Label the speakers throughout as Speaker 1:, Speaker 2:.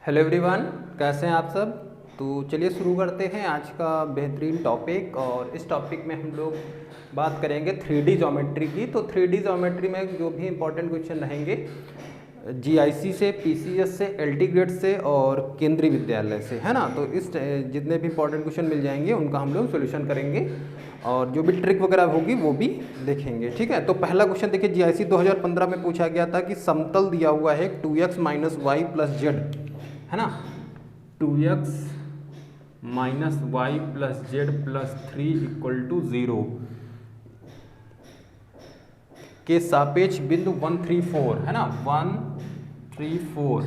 Speaker 1: Hello everyone, कैसे हैं आप सब। तो चलिए शुरू करते हैं आज का बेहतरीन टॉपिक। और इस टॉपिक में हम लोग बात करेंगे 3D ज्योमेट्री की। तो 3D ज्योमेट्री में जो भी इंपॉर्टेंट क्वेश्चन रहेंगे जीआईसी से, पीसीएस से, एलटी ग्रेड से और केंद्रीय विद्यालय से, है ना। तो इस जितने भी इंपॉर्टेंट क्वेश्चन मिल जाएंगे उनका हम लोग सोल्यूशन करेंगे और जो भी ट्रिक वगैरह होगी वो भी देखेंगे, ठीक है। तो पहला क्वेश्चन देखिए, जीआईसी 2015 में पूछा गया था कि समतल दिया हुआ है 2x - y + z, है ना। 2x - y + z + 3 = 0 के सापेक्ष बिंदु 134, है ना। 134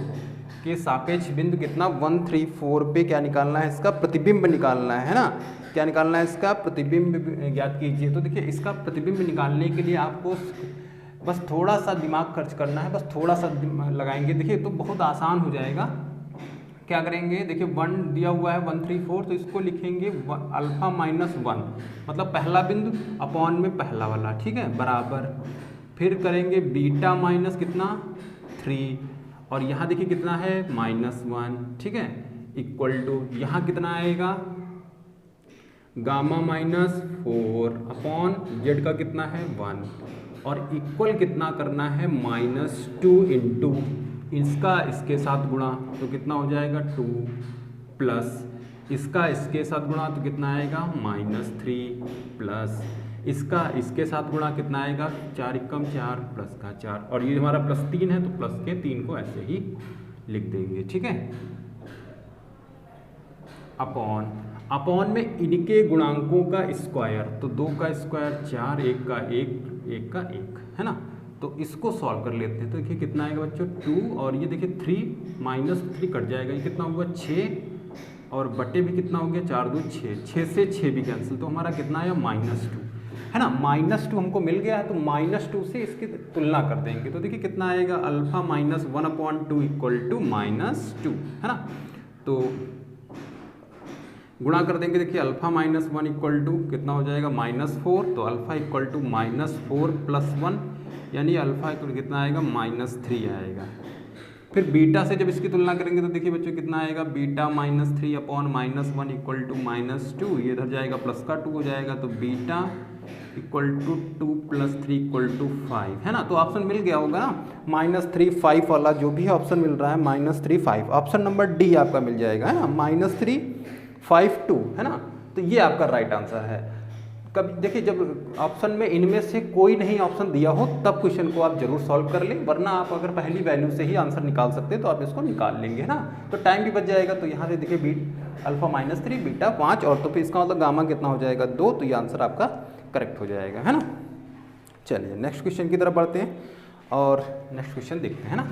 Speaker 1: के सापेक्ष बिंदु कितना 134 पे क्या निकालना है, इसका प्रतिबिंब निकालना है ना। क्या निकालना है, इसका प्रतिबिंब ज्ञात कीजिए। तो देखिए इसका प्रतिबिंब निकालने के लिए आपको बस थोड़ा सा दिमाग खर्च करना है, बस थोड़ा सा लगाएंगे, देखिए तो बहुत आसान हो जाएगा। क्या करेंगे, देखिए 1 दिया हुआ है 134, तो इसको लिखेंगे अल्फा माइनस 1, मतलब पहला बिंदु अपॉन में पहला वाला, ठीक है, बराबर। फिर करेंगे बीटा माइनस कितना 3, और यहाँ देखिए कितना है -1, ठीक है, इक्वल टू यहाँ कितना आएगा गामा -4 अपॉन जेड का कितना है 1, और इक्वल कितना करना है -2 इंटू इसका इसके साथ गुणा, तो कितना हो जाएगा 2, प्लस इसका इसके साथ गुणा तो कितना आएगा -3, प्लस इसका इसके साथ गुणा कितना आएगा 4 एकम 4 प्लस का 4, और ये हमारा +3 है तो प्लस के 3 को ऐसे ही लिख देंगे, ठीक है। अपॉन में इनके गुणांकों का स्क्वायर, तो 2 का स्क्वायर 4, 1 का 1, 1 का 1, है ना। तो इसको सॉल्व कर लेते हैं। तो देखिए कितना आएगा बच्चों 2, और ये देखिए 3 - 3 कट जाएगा, ये कितना होगा 6, और बटे भी कितना हो गया 4 2 6, 6 से 6 भी कैंसिल, तो हमारा कितना आया -2, है ना। -2 हमको मिल गया है, तो -2 से इसकी तुलना कर देंगे। तो देखिए कितना आएगा अल्फा -1/2 = -2, है ना। तो गुणा कर देंगे, देखिए अल्फा -1 कितना हो जाएगा -4, तो अल्फा -4 + 1, यानी अल्फा कितना आएगा -3 आएगा। फिर बीटा से जब इसकी तुलना करेंगे तो देखिए बच्चों कितना आएगा बीटा -3 अपॉन -1 = -2, ये इधर जाएगा प्लस का 2 हो जाएगा, तो बीटा = 2 + 3 = 5, है ना। तो ऑप्शन मिल गया होगा ना, -3 5 वाला जो भी ऑप्शन मिल रहा है -3 5, ऑप्शन नंबर डी आपका मिल जाएगा, है ना, -3 5 2, है ना। तो ये आपका राइट आंसर है। कभी देखिए जब ऑप्शन में इनमें से कोई नहीं ऑप्शन दिया हो तब क्वेश्चन को आप जरूर सॉल्व कर लें, वरना आप अगर पहली वैल्यू से ही आंसर निकाल सकते हैं तो आप इसको निकाल लेंगे, है ना। तो टाइम भी बच जाएगा। तो यहाँ से देखिए अल्फा -3 बीटा 5, और तो फिर इसका मतलब गामा कितना हो जाएगा 2, तो ये आंसर आपका करेक्ट हो जाएगा, है ना। चलिए नेक्स्ट क्वेश्चन की तरफ बढ़ते हैं और नेक्स्ट क्वेश्चन देखते हैं, है ना।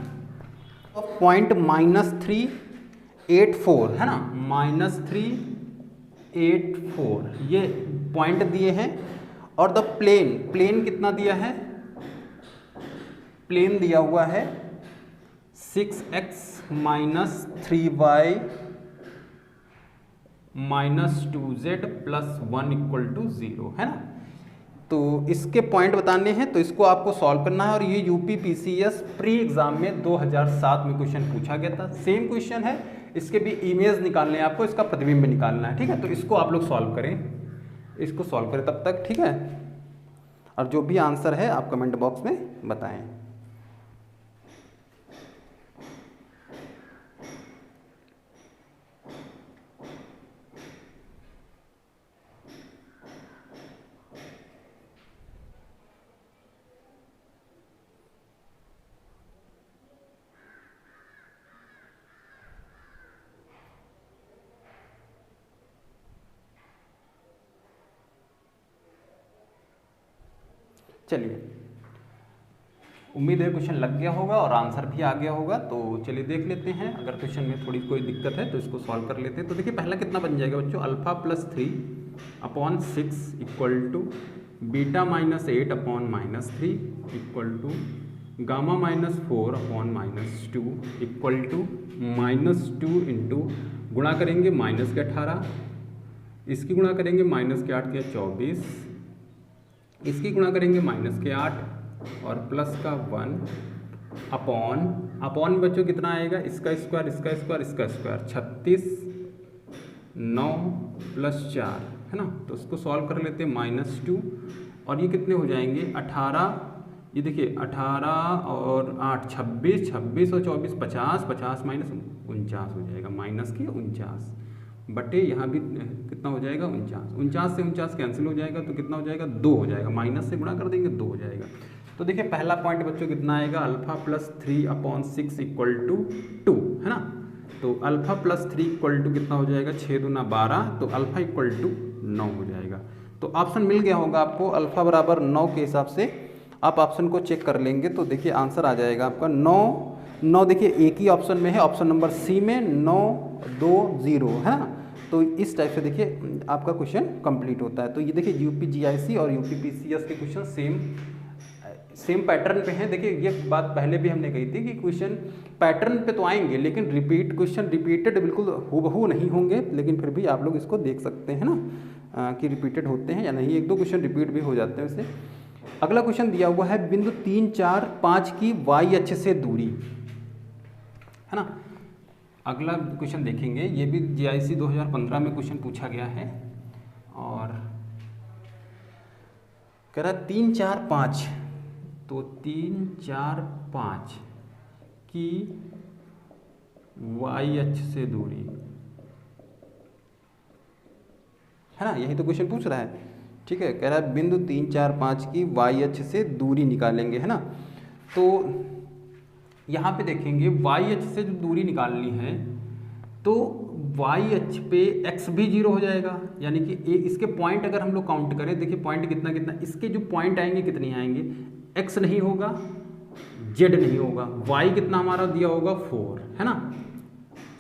Speaker 1: तो पॉइंट -384, है ना, -384 ये पॉइंट दिए हैं, और द प्लेन कितना दिया है, प्लेन दिया हुआ है 6x - 3y - 2z + 1 = 0, है ना। तो इसके पॉइंट बताने हैं, तो इसको आपको सॉल्व करना है। और ये यूपी पीसीएस प्री एग्जाम में 2007 में क्वेश्चन पूछा गया था, सेम क्वेश्चन है। इसके भी इमेज निकालने हैं आपको, इसका प्रतिबिंब निकालना है, ठीक है। तो इसको आप लोग सॉल्व करें, इसको सॉल्व करें तब तक, ठीक है। और जो भी आंसर है आप कमेंट बॉक्स में बताएं। चलिए उम्मीद है क्वेश्चन लग गया होगा और आंसर भी आ गया होगा। तो चलिए देख लेते हैं, अगर क्वेश्चन में थोड़ी कोई दिक्कत है तो इसको सॉल्व कर लेते हैं। तो देखिए पहला कितना बन जाएगा बच्चों, alpha +3 upon 6 = beta -8 upon -3 = gamma -4 upon -2 = -2 into गुणा करेंगे -18, इसकी गुणा करेंगे -8 के 24, इसकी गुणा करेंगे -8 और प्लस का 1 अपॉन अपॉन में बच्चों कितना आएगा, इसका स्क्वायर इसका स्क्वायर इसका स्क्वायर, 36 9 + 4 है ना। तो उसको सॉल्व कर लेते हैं, -2 और ये कितने हो जाएंगे 18, ये देखिए 18 और 8 26, 26 और 24 50, 50 माइनस 49 हो जाएगा, -49 बटे यहाँ भी कितना हो जाएगा 49, 49 से 49 कैंसिल हो जाएगा तो कितना हो जाएगा 2 हो जाएगा, माइनस से गुणा कर देंगे 2 हो जाएगा। तो देखिए पहला पॉइंट बच्चों कितना आएगा, अल्फा प्लस 3/6 = 2 है ना। तो अल्फा प्लस 3 = कितना हो जाएगा 6 दूना 12, तो अल्फा = 9 हो जाएगा। तो ऑप्शन मिल गया होगा आपको, अल्फा बराबर 9 के हिसाब से आप ऑप्शन को चेक कर लेंगे तो देखिए आंसर आ जाएगा आपका 9। देखिए एक ही ऑप्शन में है, ऑप्शन नंबर सी में 9 2 0 है ना। तो इस टाइप से देखिए आपका क्वेश्चन कंप्लीट होता है। तो ये देखिए यूपी जीआईसी और यूपी पीसीएस के क्वेश्चन सेम पैटर्न पे हैं। देखिए ये बात पहले भी हमने कही थी कि क्वेश्चन पैटर्न पे तो आएंगे लेकिन क्वेश्चन रिपीटेड बिल्कुल हूबहू नहीं होंगे, लेकिन फिर भी आप लोग इसको देख सकते हैं ना कि रिपीटेड होते हैं या नहीं। 1-2 क्वेश्चन रिपीट भी हो जाते हैं वैसे। अगला क्वेश्चन दिया हुआ है बिंदु 3 4 5 की वाई अक्ष से दूरी है ना। अगला क्वेश्चन देखेंगे, ये भी जीआईसी 2015 में क्वेश्चन पूछा गया है और कह रहा 3 4 5, तो 3 4 5 की वाई अक्ष से दूरी है ना, यही तो क्वेश्चन पूछ रहा है। ठीक है, कह रहा है बिंदु 3 4 5 की वाई अक्ष से दूरी निकालेंगे है ना। तो यहाँ पे देखेंगे वाई अक्ष से जो दूरी निकालनी है तो वाई अक्ष पे एक्स भी 0 हो जाएगा, यानी कि इसके पॉइंट अगर हम लोग काउंट करें, देखिए पॉइंट कितना कितना, इसके जो पॉइंट आएंगे कितने आएंगे, एक्स नहीं होगा जेड नहीं होगा, वाई कितना हमारा दिया होगा 4 है ना।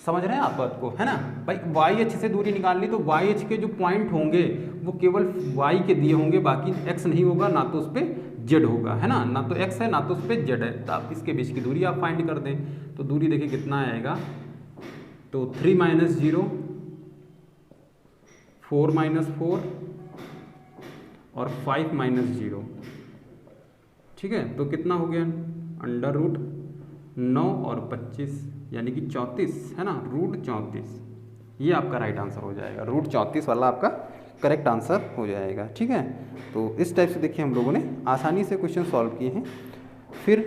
Speaker 1: समझ रहे हैं आप बात को है ना भाई। वाई अक्ष से दूरी निकालनी तो वाई अक्ष के जो पॉइंट होंगे वो केवल वाई के दिए होंगे, बाकी एक्स नहीं होगा, ना तो उस पर जेड होगा है ना, ना तो एक्स है ना तो उस पर जेड है। तो आप इसके बीच की दूरी आप फाइंड कर दें तो दूरी देखिए कितना आएगा, तो 3 - 0 4 - 4 और 5 - 0 ठीक है। तो कितना हो गया √9 और 25 यानी कि 34 है ना, √34 ये आपका राइट आंसर हो जाएगा। √34 वाला आपका करेक्ट आंसर हो जाएगा। ठीक है, तो इस टाइप से देखिए हम लोगों ने आसानी से क्वेश्चन सॉल्व किए हैं। फिर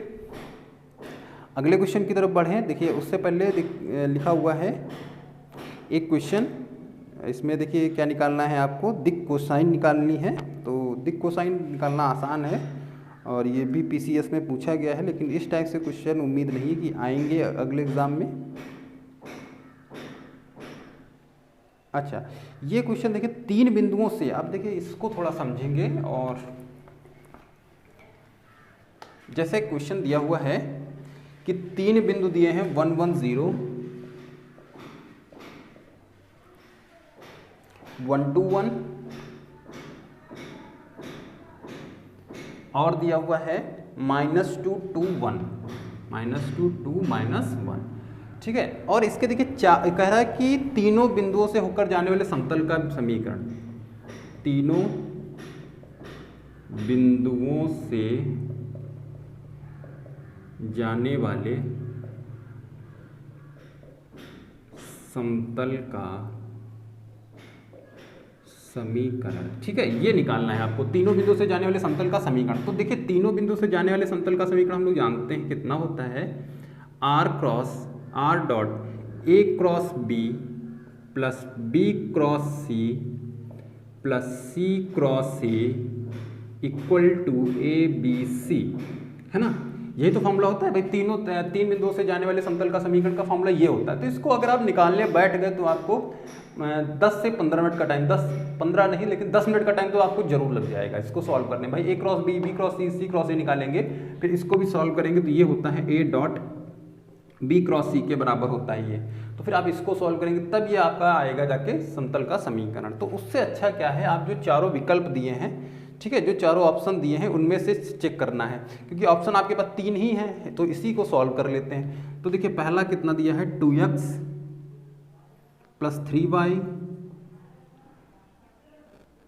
Speaker 1: अगले क्वेश्चन की तरफ बढ़ें। देखिए उससे पहले लिखा हुआ है एक क्वेश्चन, इसमें देखिए क्या निकालना है आपको, दिक् कोसाइन निकालनी है। तो दिक् कोसाइन निकालना आसान है और ये भी पीसीएस में पूछा गया है, लेकिन इस टाइप से क्वेश्चन उम्मीद नहीं कि आएंगे अगले एग्ज़ाम में। अच्छा, ये क्वेश्चन देखिए 3 बिंदुओं से, आप देखिए इसको थोड़ा समझेंगे। और जैसे क्वेश्चन दिया हुआ है कि 3 बिंदु दिए हैं 1 1 0 1 2 1 और दिया हुआ है -2 2 1 -2 2 -1 ठीक है। और इसके देखिए कह रहा है कि तीनों बिंदुओं से होकर जाने वाले समतल का समीकरण, तीनों बिंदुओं से जाने वाले समतल का समीकरण। ठीक है, ये निकालना है आपको, तीनों बिंदु से जाने वाले समतल का समीकरण। तो देखिए तीनों बिंदु से जाने वाले समतल का समीकरण हम लोग जानते हैं कितना होता है, r dot a cross b plus b cross c plus c cross a equal to ABC है ना। यही तो फॉर्मूला होता है भाई, तीन बिंदुओं से जाने वाले समतल का समीकरण का फॉर्मूला ये होता है। तो इसको अगर आप निकालने बैठ गए तो आपको 10 से 15 मिनट का टाइम, 10-15 नहीं लेकिन 10 मिनट का टाइम तो आपको जरूर लग जाएगा इसको सॉल्व करने। भाई a cross b, b cross c, c cross a निकालेंगे, फिर इसको भी सॉल्व करेंगे तो ये होता है a dot b cross c के बराबर होता है ये। तो फिर आप इसको सॉल्व करेंगे तब ये आपका आएगा जाके समतल का समीकरण। तो उससे अच्छा क्या है, आप जो चारों विकल्प दिए हैं, ठीक है, जो चारों ऑप्शन दिए हैं उनमें से चेक करना है, क्योंकि ऑप्शन आपके पास 3 ही हैं तो इसी को सॉल्व कर लेते हैं। तो देखिए पहला कितना दिया है 2x प्लस 3y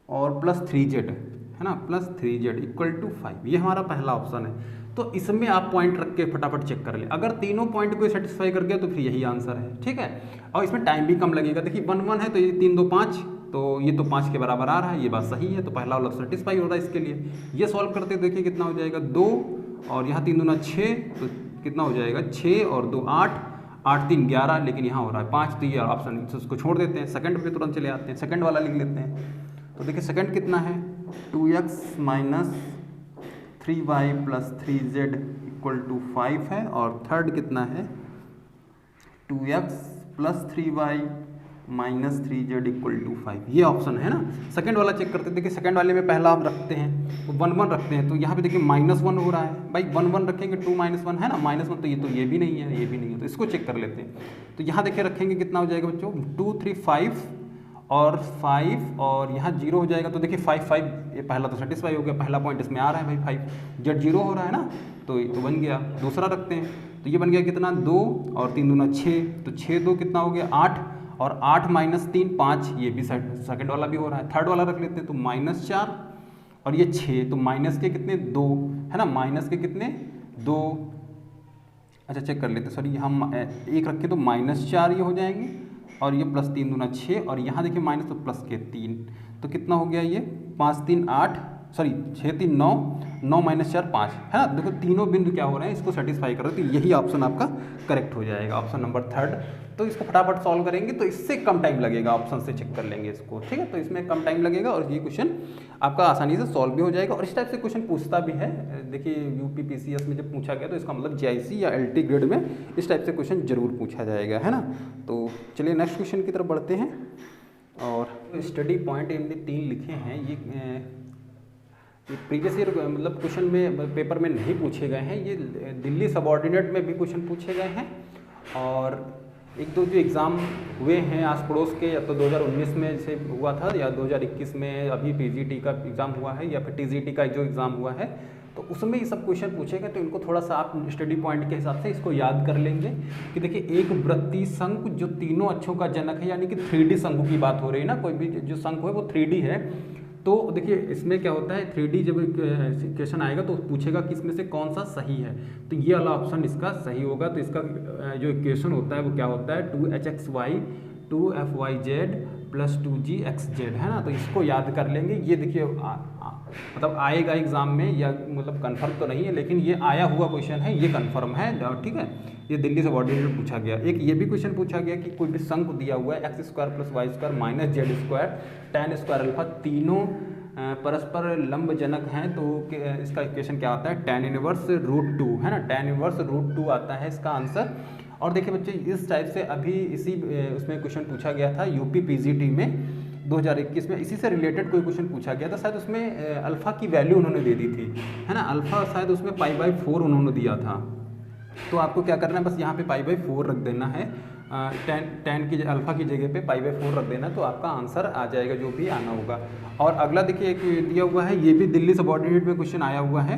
Speaker 1: और प्लस 3z है ना, प्लस 3z इक्वल टू 5, ये हमारा पहला ऑप्शन है। तो इसमें आप पॉइंट रख के फटाफट चेक कर ले, अगर तीनों पॉइंट को सेटिस्फाई कर गया तो फिर यही आंसर है, ठीक है। और इसमें टाइम भी कम लगेगा। देखिए 1 1 है तो ये 3 2 5, तो ये तो 5 के बराबर आ रहा है, ये बात सही है, तो पहला वाला सेटिस्फाई हो रहा है इसके लिए। ये सॉल्व करते देखिए कितना हो जाएगा 2 और यहाँ 3 दूना 6, तो कितना हो जाएगा 6 और 2 8, 8 3 11, लेकिन यहाँ हो रहा है 5, तो ये ऑप्शन उसको छोड़ देते हैं, सेकंड पे तुरंत चले आते हैं, सेकंड वाला लिख लेते हैं। तो देखिए सेकंड कितना है 2x minus 3y plus 3z equal to 5 है, और थर्ड कितना है 2x plus 3y minus 3z equal to 5, ये ऑप्शन है ना। सेकंड वाला चेक करते हैं, देखिए सेकंड वाले में पहला हम रखते हैं तो 1 1 रखते हैं, तो यहाँ पे देखिए -1 हो रहा है भाई, 1 1 रखेंगे 2 -1 है ना, -1, तो ये भी नहीं है, ये भी नहीं है, तो इसको चेक कर लेते हैं। तो यहाँ देखिए रखेंगे कितना हो जाएगा बच्चों 2 3 5 और 5 और यहाँ 0 हो जाएगा, तो देखिए 5 5, ये पहला तो सेटिस्फाई हो गया, पहला पॉइंट इसमें आ रहा है भाई 5, जेड 0 हो रहा है ना, तो बन गया। दूसरा रखते हैं, तो ये बन गया कितना 2 और 3 दूना 6, तो 6 2 कितना हो गया 8, और 8 माइनस 3 5, ये भी सेकंड वाला भी हो रहा है। थर्ड वाला रख लेते हैं, तो -4 और ये 6, तो माइनस के कितने 2 है ना, माइनस के कितने 2, अच्छा चेक कर लेते हैं, सॉरी हम एक रखें तो -4 ये हो जाएंगे, और ये प्लस 3 दूना 6, और यहाँ देखिए माइनस तो प्लस के 3, तो कितना हो गया ये 5 3 8, सॉरी 6 3 9, 9 -4 5 है ना। देखो तीनों बिंदु क्या हो रहे हैं, इसको सेटिस्फाई कर रहे हैं, तो यही ऑप्शन आपका करेक्ट हो जाएगा, ऑप्शन नंबर थर्ड। तो इसको फटाफट सॉल्व करेंगे तो इससे कम टाइम लगेगा, ऑप्शन से चेक कर लेंगे इसको, ठीक है। तो इसमें कम टाइम लगेगा और ये क्वेश्चन आपका आसानी से सॉल्व भी हो जाएगा, और इस टाइप से क्वेश्चन पूछता भी है। देखिए यूपी पीसीएस में जब पूछा गया तो इसका मतलब जेआईसी या एलटी ग्रेड में इस टाइप से क्वेश्चन जरूर पूछा जाएगा, है ना। तो चलिए नेक्स्ट क्वेश्चन की तरफ बढ़ते हैं, और स्टडी पॉइंट इनमें 3 लिखे हैं, ये प्रीवियस ईयर मतलब क्वेश्चन में पेपर में नहीं पूछे गए हैं, ये दिल्ली सबऑर्डिनेट में भी क्वेश्चन पूछे गए हैं, और एक दो जो एग्ज़ाम हुए हैं आस पड़ोस के, या तो 2019 में से हुआ था, या 2021 में अभी पीजीटी का एग्ज़ाम हुआ है, या फिर टीजीटी का जो एग्ज़ाम हुआ है, तो उसमें ये सब क्वेश्चन पूछे गए। तो इनको थोड़ा सा आप स्टडी पॉइंट के हिसाब से इसको याद कर लेंगे कि देखिए एक वृत्तीय शंकु जो तीनों अक्षों का जनक है, यानी कि 3D शंकु की बात हो रही है ना, कोई भी जो शंकु है वो 3D है। तो देखिए इसमें क्या होता है 3D जब क्वेश्चन आएगा तो पूछेगा कि इसमें से कौन सा सही है, तो ये वाला ऑप्शन इसका सही होगा। तो इसका जो इक्वेशन होता है वो क्या होता है 2hxy 2fyz प्लस 2gxz है ना। तो इसको याद कर लेंगे, ये देखिए मतलब आएगा एग्जाम में, या मतलब कन्फर्म तो नहीं है लेकिन ये आया हुआ क्वेश्चन है, ये कन्फर्म है, ठीक है। ये दिल्ली से सबऑर्डिनेट पूछा गया। एक ये भी क्वेश्चन पूछा गया कि कोई भी शंकु दिया हुआ है x² + y² minus z² tan² alpha, तीनों परस्पर लंब जनक हैं, तो इसका इक्वेशन क्या आता है tan इनवर्स √2 है ना, tan इनवर्स √2 आता है इसका आंसर। और देखिए बच्चे इस टाइप से अभी इसी उसमें क्वेश्चन पूछा गया था यूपी पीजीटी में 2021 में, इसी से रिलेटेड कोई क्वेश्चन पूछा गया था, शायद उसमें अल्फ़ा की वैल्यू उन्होंने दे दी थी, है ना, अल्फ़ा शायद उसमें π/4 उन्होंने दिया था। तो आपको क्या करना है, बस यहाँ पे π/4 रख देना है, tan की अल्फ़ा की जगह पे π/4 रख देना, तो आपका आंसर आ जाएगा जो भी आना होगा। और अगला देखिए एक दिया हुआ है, ये भी दिल्ली सबऑर्डिनेट में क्वेश्चन आया हुआ है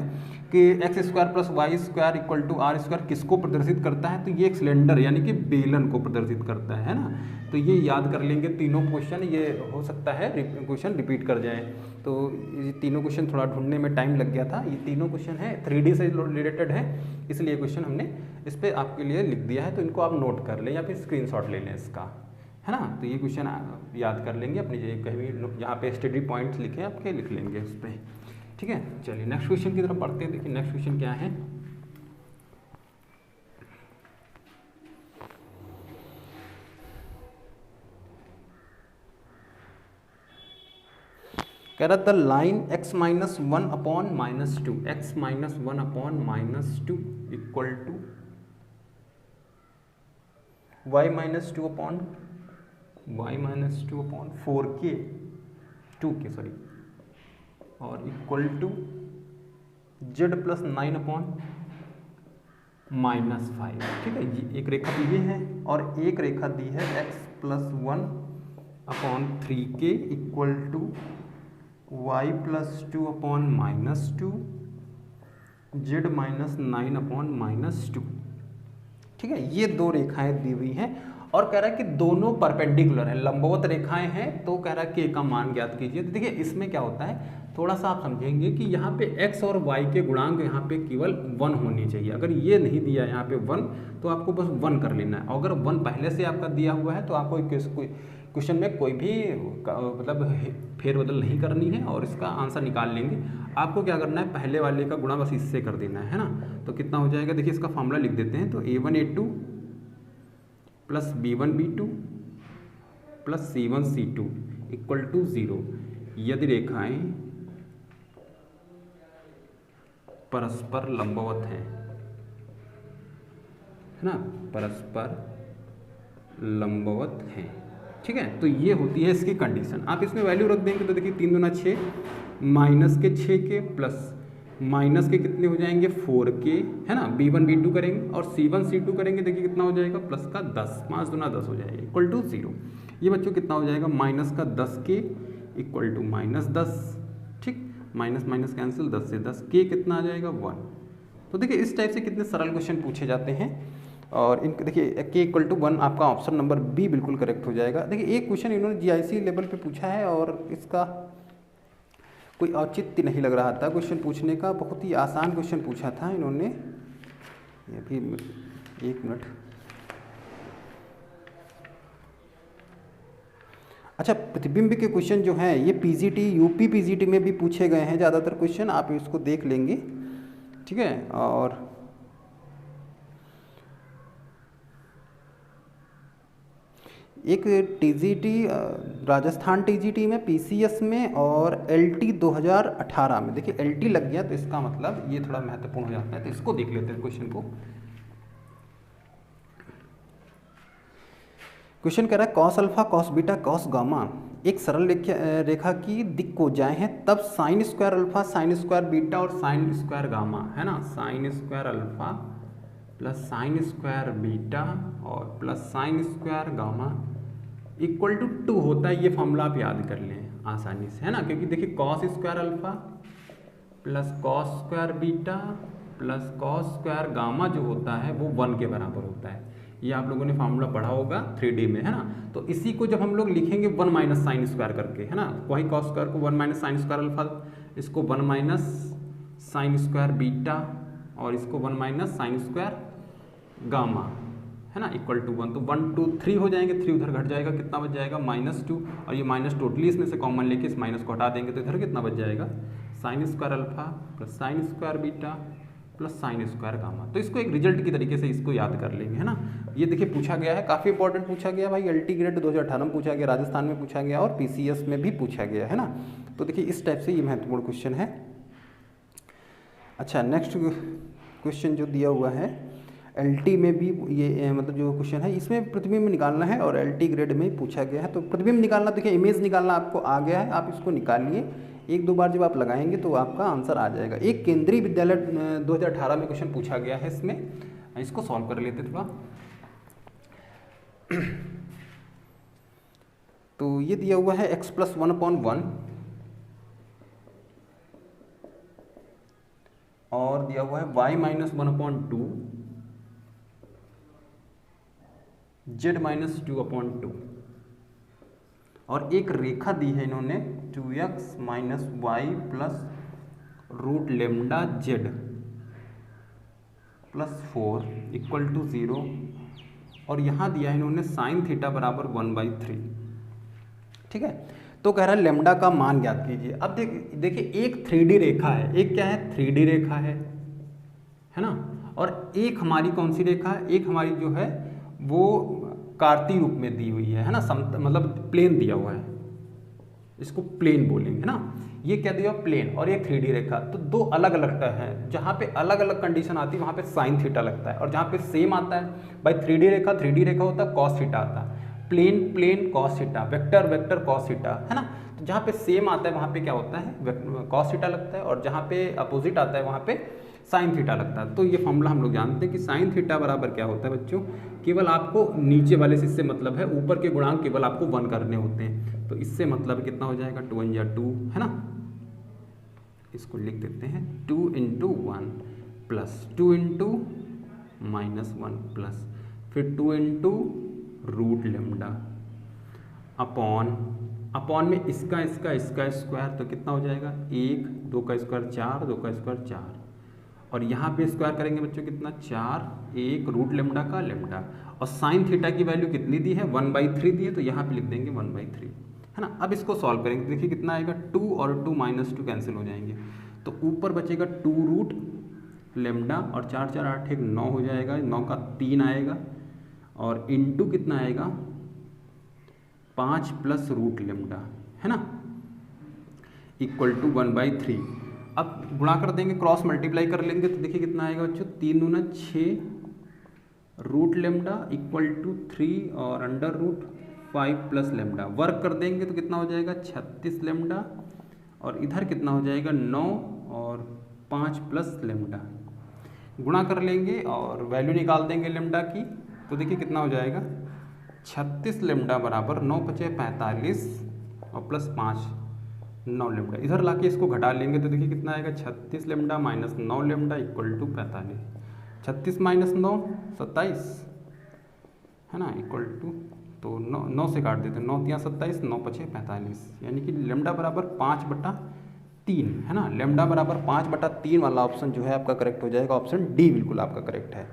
Speaker 1: कि x² + y² = r² किसको प्रदर्शित करता है, तो ये एक सिलेंडर यानी कि बेलन को प्रदर्शित करता है ना। तो ये याद कर लेंगे तीनों क्वेश्चन, ये हो सकता है क्वेश्चन रिपीट कर जाए। तो ये तीनों क्वेश्चन थोड़ा ढूंढने में टाइम लग गया था, ये तीनों क्वेश्चन है 3D से रिलेटेड है, इसलिए क्वेश्चन हमने इस पर आपके लिए लिख दिया है, तो इनको आप नोट कर लें या फिर स्क्रीनशॉट ले लें इसका, है ना। तो ये क्वेश्चन याद कर लेंगे अपनी जगह, कहीं यहाँ पे स्टडी पॉइंट्स लिखे आपके लिख लेंगे उस पर, ठीक है। चलिए नेक्स्ट क्वेश्चन की तरफ बढ़ते हैं। देखिए नेक्स्ट क्वेश्चन क्या है, कह रहा था line x - 1/-2 x - 1/-2 equal to y - 2/4k 2k sorry, और इक्वल टू z + 9/-5, ठीक है। एक रेखा दी है और एक रेखा दी है x + 1/3k equal to y + 2/-2 z - 9/-2, ठीक है। ये दो रेखाएं दी हुई हैं और कह रहा है कि दोनों परपेंडिकुलर हैं, लंबवत रेखाएं हैं, तो कह रहा है कि का मान ज्ञात कीजिए। तो देखिए इसमें क्या होता है थोड़ा सा आप समझेंगे कि यहाँ पे x और y के गुणांक यहाँ पे केवल 1 होनी चाहिए। अगर ये नहीं दिया यहाँ पे 1 तो आपको बस 1 कर लेना है। अगर 1 पहले से आपका दिया हुआ है तो आपको क्वेश्चन में कोई भी मतलब फेरबदल नहीं करनी है और इसका आंसर निकाल लेंगे। आपको क्या करना है, पहले वाले का गुणा बस इससे कर देना है ना। तो कितना हो जाएगा, देखिए इसका फॉर्मूला लिख देते हैं। तो a1 a2 plus b1 b2 plus c1 c2 equal to 0 यदि रेखाएं परस्पर लंबवत हैं, है ना, परस्पर लंबवत हैं, ठीक है। तो ये होती है इसकी कंडीशन। आप इसमें वैल्यू रख देंगे तो देखिए 3 दूना 6 माइनस के 6 के प्लस माइनस के कितने हो जाएंगे 4 के, है ना, b1 b2 करेंगे और c1 c2 करेंगे, देखिए कितना हो जाएगा प्लस का 10, 5 दूना 10 हो जाएगा इक्वल टू 0। ये बच्चों कितना हो जाएगा माइनस का 10 के इक्वल टू माइनस 10, ठीक, माइनस माइनस कैंसिल, 10 से 10 के कितना आ जाएगा 1। तो देखिए इस टाइप से कितने सरल क्वेश्चन पूछे जाते हैं। और इन देखिए के इक्वल टू 1 आपका ऑप्शन नंबर बी बिल्कुल करेक्ट हो जाएगा। देखिए एक क्वेश्चन इन्होंने जीआईसी लेवल पे पूछा है और इसका कोई औचित्य नहीं लग रहा था क्वेश्चन पूछने का, बहुत ही आसान क्वेश्चन पूछा था इन्होंने। ये भी 1 मिनट। अच्छा, प्रतिबिंब के क्वेश्चन जो हैं ये पीजीटी यूपी पीजीटी में भी पूछे गए हैं ज़्यादातर क्वेश्चन, आप इसको देख लेंगे, ठीक है। और एक टीजीटी राजस्थान टीजीटी में, पीसीएस में और एलटी 2018 में, देखिए एलटी लग गया तो इसका मतलब ये थोड़ा महत्वपूर्ण हो जाता है, तो इसको देख लेते हैं क्वेश्चन को। क्वेश्चन कह रहा है cos alpha cos beta cos gamma एक सरल रेखा की दिक् को जाए हैं तब sine square alpha sine square beta और साइन स्क्वायर गामा, है ना, sine square alpha plus sine square beta और plus sine square gamma equal to 2 होता है। ये फॉर्मूला आप याद कर लें आसानी से, है ना, क्योंकि देखिए cos square alpha plus cos square beta plus cos square gamma जो होता है वो 1 के बराबर होता है। ये आप लोगों ने फार्मूला पढ़ा होगा 3D में, है ना। तो इसी को जब हम लोग लिखेंगे 1 माइनस साइन स्क्वायर करके, है ना, वही कॉस स्क्वायर को 1 माइनस साइन स्क्वायर अल्फा, इसको 1 माइनस साइन स्क्वायर बीटा और इसको 1 माइनस साइन स्क्वायर गामा, है ना, इक्वल टू 1। तो 1 2 3 हो जाएंगे, 3 उधर घट जाएगा, कितना बच जाएगा -2 और ये माइनस टोटली इसमें से कॉमन लेके इस माइनस को हटा देंगे तो इधर कितना बच जाएगा sign square alpha plus sine square beta plus sine square gamma. तो इसको एक रिजल्ट की तरीके से इसको याद कर लेंगे, है ना। ये देखिए पूछा गया है, काफ़ी इंपॉर्टेंट पूछा गया भाई, एलटी ग्रेड 2018 में पूछा गया, राजस्थान में पूछा गया और पीसीएस में भी पूछा गया, है ना। तो देखिए इस टाइप से ये महत्वपूर्ण क्वेश्चन है। अच्छा, नेक्स्ट क्वेश्चन जो दिया हुआ है एलटी में भी ये मतलब जो क्वेश्चन है इसमें प्रतिबिंब निकालना है और एलटी ग्रेड में ही पूछा गया है। तो प्रतिबिंब निकालना, देखिए इमेज निकालना आपको आ गया है, आप इसको निकालिए, 1-2 बार जब आप लगाएंगे तो आपका आंसर आ जाएगा। एक केंद्रीय विद्यालय 2018 में क्वेश्चन पूछा गया है, इसमें इसको सॉल्व कर लेते थोड़ा। तो ये दिया हुआ है x + 1/1 और दिया हुआ है y - 1/2 z - 2/2 और एक रेखा दी है इन्होंने 2x - y plus root lambda z plus 4 equal to 0 और यहाँ दिया है इन्होंने साइन थीटा बराबर 1/3, ठीक है। तो कह रहा है लेमडा का मान ज्ञात कीजिए। अब देखिए एक 3D रेखा है, एक क्या है 3D रेखा है ना, और एक हमारी कौन सी रेखा है, एक हमारी जो है वो कार्तीय रूप में दी हुई है ना, मतलब प्लेन दिया हुआ है, इसको प्लेन बोलेंगे, है ना। ये क्या दिया प्लेन और ये 3D रेखा, तो दो अलग अलग है, जहाँ पे अलग अलग कंडीशन आती है वहाँ पे साइन थीटा लगता है और जहाँ पे सेम आता है भाई 3D रेखा होता है कॉस थीटा आता है, plane cos theta, vector cos theta, है ना। तो जहाँ पे सेम आता है वहाँ पे क्या होता है कॉस थीटा लगता है और जहाँ पे अपोजिट आता है वहाँ पे साइन थीटा लगता है। तो ये फॉर्मूला हम लोग जानते हैं कि साइन थीटा बराबर क्या होता है बच्चों, केवल आपको नीचे वाले से इससे मतलब है, ऊपर के गुणांक केवल आपको 1 करने होते हैं। तो इससे मतलब कितना हो जाएगा 2 × 2, है ना, इसको लिख देते हैं 2 × 1 प्लस 2 × -1 प्लस फिर 2 × रूट लेमडा अपॉन अपॉन में इसका स्क्वायर, तो कितना हो जाएगा 1, 2 का स्क्वायर 4, 2 का स्क्वायर 4, और यहाँ पे स्क्वायर करेंगे बच्चों कितना 4, 1 रूट लेमडा का लेमडा, और साइन थीटा की वैल्यू कितनी दी है 1/3 दी है, तो यहाँ पे लिख देंगे 1/3, है ना। अब इसको सॉल्व करेंगे, देखिए कितना आएगा 2 और 2 -2 कैंसिल हो जाएंगे, तो ऊपर बचेगा 2 रूट लेमडा, और 4 4 8 1 9 हो जाएगा, 9 का 3 आएगा, और इनटू कितना आएगा 5 प्लस रूट लेमडा, है ना, इक्वल टू 1/3। अब गुणा कर देंगे, क्रॉस मल्टीप्लाई कर लेंगे, तो देखिए कितना आएगा बच्चों 3 दूना 6 रूट लेमडा इक्वल टू 3 और under root 5 plus lambda, work कर देंगे तो कितना हो जाएगा 36 लेमडा, और इधर कितना हो जाएगा 9 और 5 प्लस लेमडा, गुणा कर लेंगे और वैल्यू निकाल देंगे लेमडा की, तो देखिए कितना हो जाएगा 36 लेमडा बराबर 9 × 5 = 45 और प्लस 5 9 लेमडा, इधर लाके इसको घटा लेंगे तो देखिए कितना आएगा 36 lambda minus 9 lambda equal to 45, 36 - 9 27, है ना, इक्वल टू, तो 9 से काट देते हैं, 9 × 3 = 27, 9 × 5 = 45, यानी कि लेमडा बराबर 5/3, है ना, लेमडा बराबर 5/3 वाला ऑप्शन जो है आपका करेक्ट हो जाएगा, ऑप्शन डी बिल्कुल आपका करेक्ट है।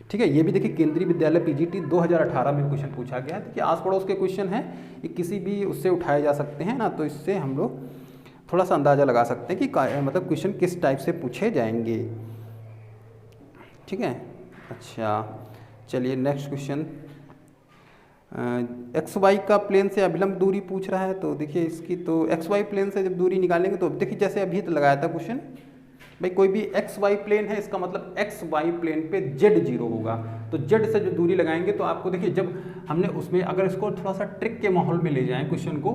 Speaker 1: ठीक है, ये भी देखिए केंद्रीय विद्यालय पीजीटी 2018 में क्वेश्चन पूछा गया है, कि आस पड़ोस के क्वेश्चन हैं, ये किसी भी उससे उठाए जा सकते हैं ना, तो इससे हम लोग थोड़ा सा अंदाज़ा लगा सकते हैं कि मतलब क्वेश्चन किस टाइप से पूछे जाएंगे। ठीक है, अच्छा चलिए नेक्स्ट क्वेश्चन, एक्स वाई का प्लेन से अभिलंब दूरी पूछ रहा है, तो देखिए इसकी तो एक्स वाई प्लेन से जब दूरी निकालेंगे तो देखिए जैसे अभी तो लगाया था क्वेश्चन, भाई कोई भी एक्स वाई प्लेन है, इसका मतलब एक्स वाई प्लेन पे जेड 0 होगा, तो जेड से जो दूरी लगाएंगे तो आपको देखिए जब हमने उसमें अगर इसको थोड़ा सा ट्रिक के माहौल में ले जाएं क्वेश्चन को,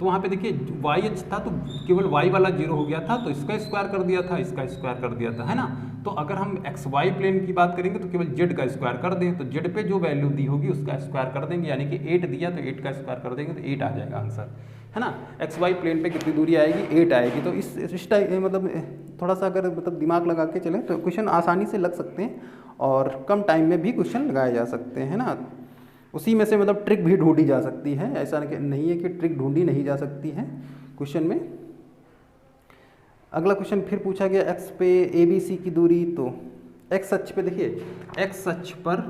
Speaker 1: तो वहाँ पे देखिए वाई एच था तो केवल वाई वाला 0 हो गया था, तो इसका स्क्वायर कर दिया था, इसका स्क्वायर कर दिया था, है ना। तो अगर हम एक्स वाई प्लेन की बात करेंगे तो केवल जेड का स्क्वायर कर दें, तो जेड पे जो वैल्यू दी होगी उसका स्क्वायर कर देंगे, यानी कि 8 दिया तो 8 का स्क्वायर कर देंगे तो 8 आ जाएगा आंसर, है ना। एक्स वाई प्लेन पे कितनी दूरी आएगी 8 आएगी, तो इस टाइप मतलब थोड़ा सा अगर मतलब दिमाग लगा के चलें तो क्वेश्चन आसानी से लग सकते हैं, और कम टाइम में भी क्वेश्चन लगाए जा सकते हैं, है ना। उसी में से मतलब ट्रिक भी ढूंढी जा सकती है, ऐसा नहीं है कि ट्रिक ढूंढी नहीं जा सकती है क्वेश्चन में। अगला क्वेश्चन फिर पूछा गया एक्स पे ए बी सी की दूरी, तो एक्स अक्ष पे देखिए एक्स अक्ष पर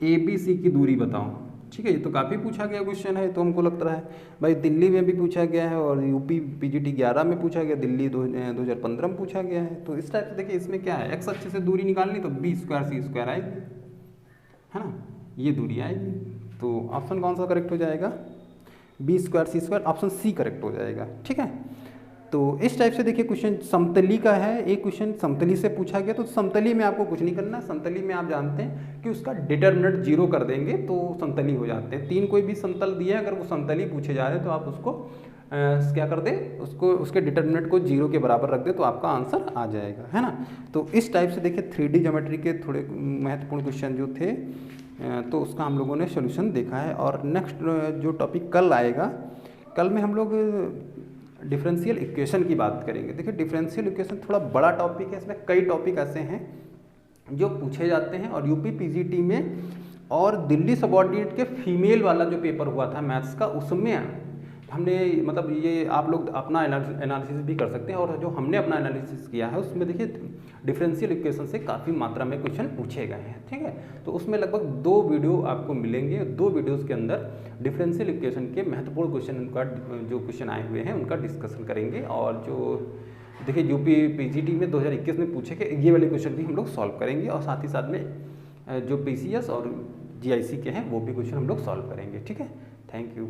Speaker 1: ए बी सी की दूरी बताओ। ठीक है, ये तो काफ़ी पूछा गया क्वेश्चन है, तो हमको लगता है भाई दिल्ली में भी पूछा गया है, और यूपी पीजीटी 11 में पूछा गया, दिल्ली 2015 में पूछा गया है, तो इस टाइप से देखिए इसमें क्या है, एक्स अक्ष से दूरी निकालनी तो b² c² आएगी, है ना, ये दूरी आएगी, तो ऑप्शन कौन सा करेक्ट हो जाएगा b² c² option C correct हो जाएगा। ठीक है, तो इस टाइप से देखिए क्वेश्चन समतली का है, एक क्वेश्चन समतली से पूछा गया, तो समतली में आपको कुछ नहीं करना है, समतली में आप जानते हैं कि उसका डिटर्मिनेंट 0 कर देंगे तो समतली हो जाते हैं। 3 कोई भी समतल दिया है, अगर वो समतली पूछे जा रहे हैं तो आप उसको क्या कर दें, उसको उसके डिटर्मिनेंट को 0 के बराबर रख दें तो आपका आंसर आ जाएगा, है ना। तो इस टाइप से देखिए 3D ज्योमेट्री के थोड़े महत्वपूर्ण क्वेश्चन जो थे तो उसका हम लोगों ने सोल्यूशन देखा है। और नेक्स्ट जो टॉपिक कल आएगा, कल में हम लोग डिफरेंशियल इक्वेशन की बात करेंगे। देखिए डिफरेंशियल इक्वेशन थोड़ा बड़ा टॉपिक है, इसमें कई टॉपिक ऐसे हैं जो पूछे जाते हैं, और यूपी पीजीटी में और दिल्ली सबऑर्डिनेट के फीमेल वाला जो पेपर हुआ था मैथ्स का, उसमें हमने मतलब ये आप लोग अपना एनालिसिस भी कर सकते हैं, और जो हमने अपना एनालिसिस किया है उसमें देखिए डिफरेंशियल इक्वेशन से काफ़ी मात्रा में क्वेश्चन पूछे गए हैं। ठीक है, तो उसमें लगभग 2 वीडियो आपको मिलेंगे, 2 वीडियोस के अंदर डिफरेंशियल इक्वेशन के महत्वपूर्ण क्वेश्चन, उनका जो क्वेश्चन आए हुए हैं उनका डिस्कशन करेंगे, और जो देखिए यूपी पीजीटी में 2021 में पूछे गए ये वाले क्वेश्चन भी हम लोग सॉल्व करेंगे, और साथ ही साथ में जो पीसीएस और जीआईसी के हैं वो भी क्वेश्चन हम लोग सॉल्व करेंगे। ठीक है, थैंक यू।